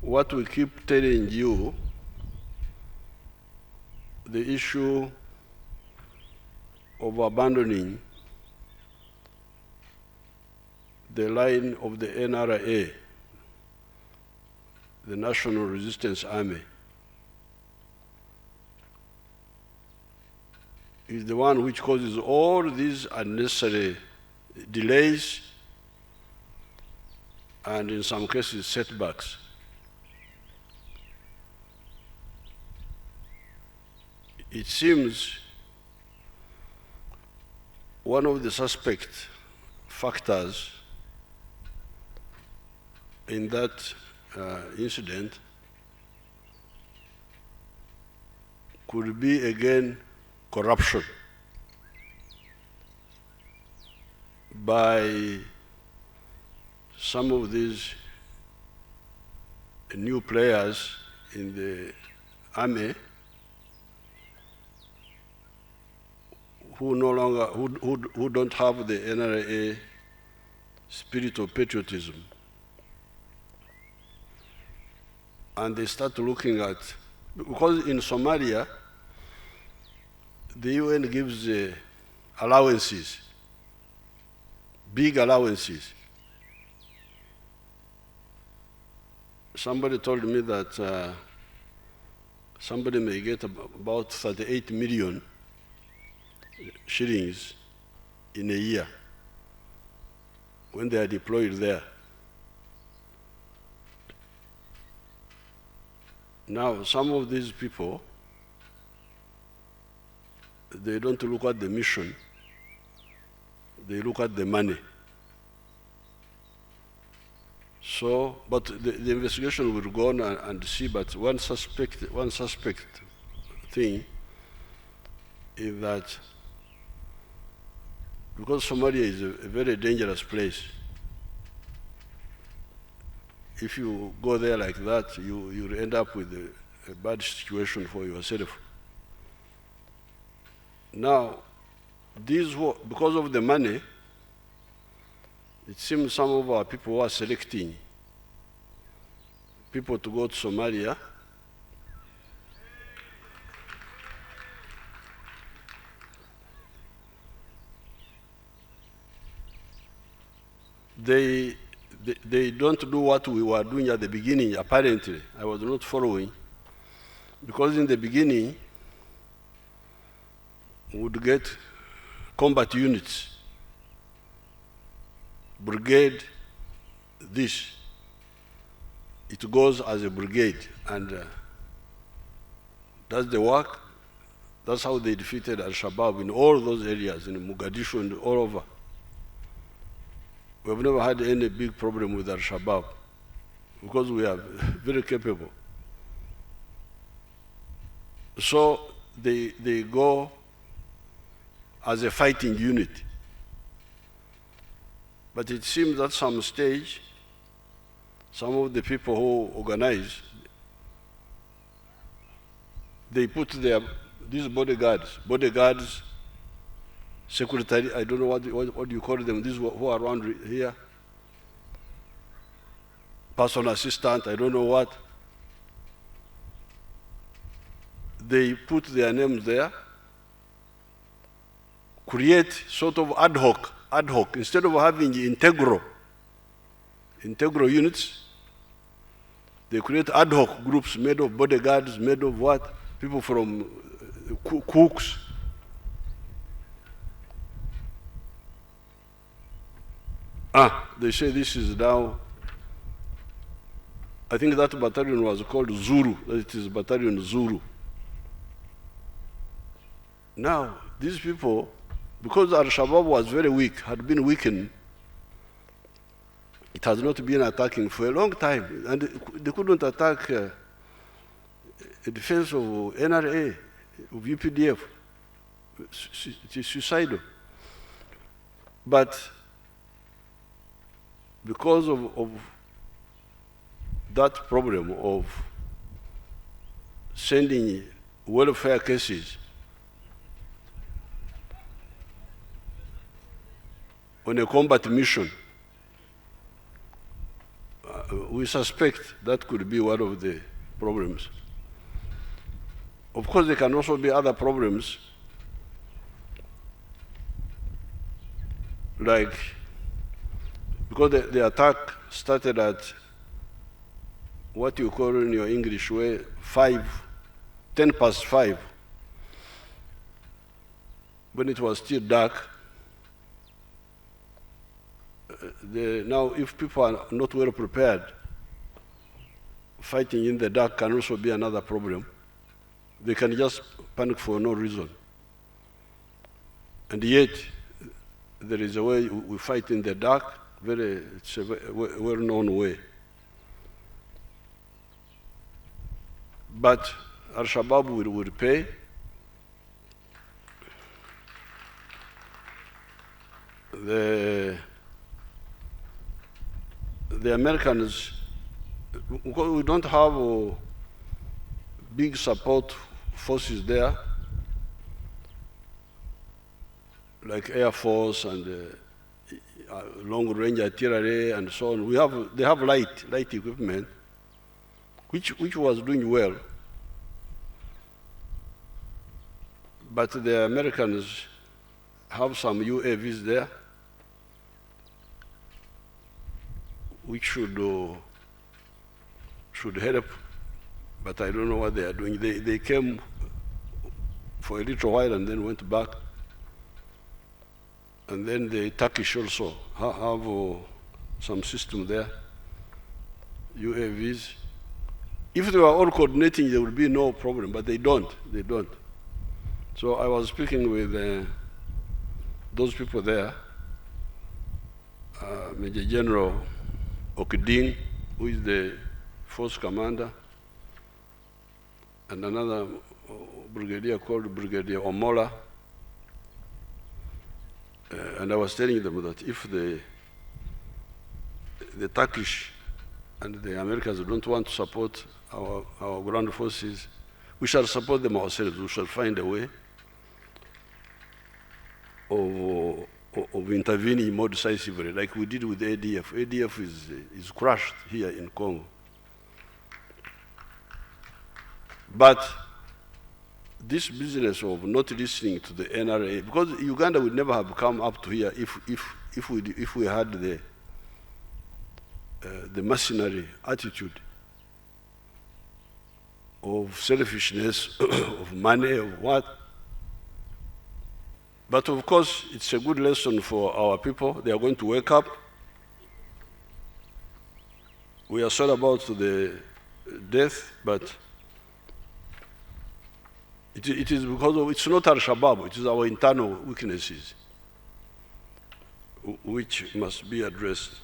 what we keep telling you, the issue of abandoning the line of the NRA, the National Resistance Army, is the one which causes all these unnecessary delays and in some cases setbacks. It seems one of the suspect factors in that incident could be again corruption by some of these new players in the army who no longer, who don't have the NRA spirit of patriotism. And they start looking at, because in Somalia, the UN gives allowances, big allowances. Somebody told me that somebody may get about 38 million shillings in a year when they are deployed there. Now, some of these people, they don't look at the mission, they look at the money. So, but the investigation will go on and see, but one suspect thing is that because Somalia is a very dangerous place, if you go there like that, you'll end up with a bad situation for yourself. Now, because of the money, it seems some of our people are selecting people to go to Somalia they don't do what we were doing at the beginning, apparently. I was not following. Because in the beginning, we would get combat units, brigade, this. It goes as a brigade and does the work. That's how they defeated Al-Shabaab in all those areas, in Mogadishu and all over. We've never had any big problem with Al-Shabaab because we are very capable. So they go as a fighting unit. But it seems at some stage, some of the people who organize, they put these bodyguards, secretary, I don't know what do you call them, these who are around here, personal assistant, I don't know what. They put their names there, create sort of ad hoc, instead of having integral units, they create ad hoc groups made of bodyguards, made of what? People from cooks. They say this is now, I think that battalion was called Zulu, it is Battalion Zulu. Now, these people, because Al-Shabaab was very weak, had been weakened, it has not been attacking for a long time, and they couldn't attack a defense of NRA, of UPDF. It is suicidal. But because of that problem of sending welfare cases on a combat mission, we suspect that could be one of the problems. Of course, there can also be other problems, like because the attack started at what you call in your English way 10 past 5, when it was still dark. Now, if people are not well prepared, fighting in the dark can also be another problem. They can just panic for no reason. And yet, there is a way we fight in the dark, it's a well-known way. But Al-Shabaab will pay. The Americans, because we don't have big support forces there, like Air Force and long-range artillery and so on. They have light equipment, which was doing well. But the Americans have some UAVs there, which should help, but I don't know what they are doing. They came for a little while and then went back. And then the Turkish also have some system there, UAVs. If they were all coordinating, there would be no problem, but they don't. So I was speaking with those people there, Major General Okuding, who is the force commander, and another brigadier called Brigadier Omola. And I was telling them that if the Turkish and the Americans don't want to support our ground forces, we shall support them ourselves. We shall find a way of intervening more decisively, like we did with ADF. ADF is crushed here in Congo. But this business of not listening to the NRA, because Uganda would never have come up to here if we had the mercenary attitude of selfishness, of money, of what. But of course, it's a good lesson for our people. They are going to wake up. We are sorry about the death, but it is because it's not Al-Shabaab, it is our internal weaknesses which must be addressed.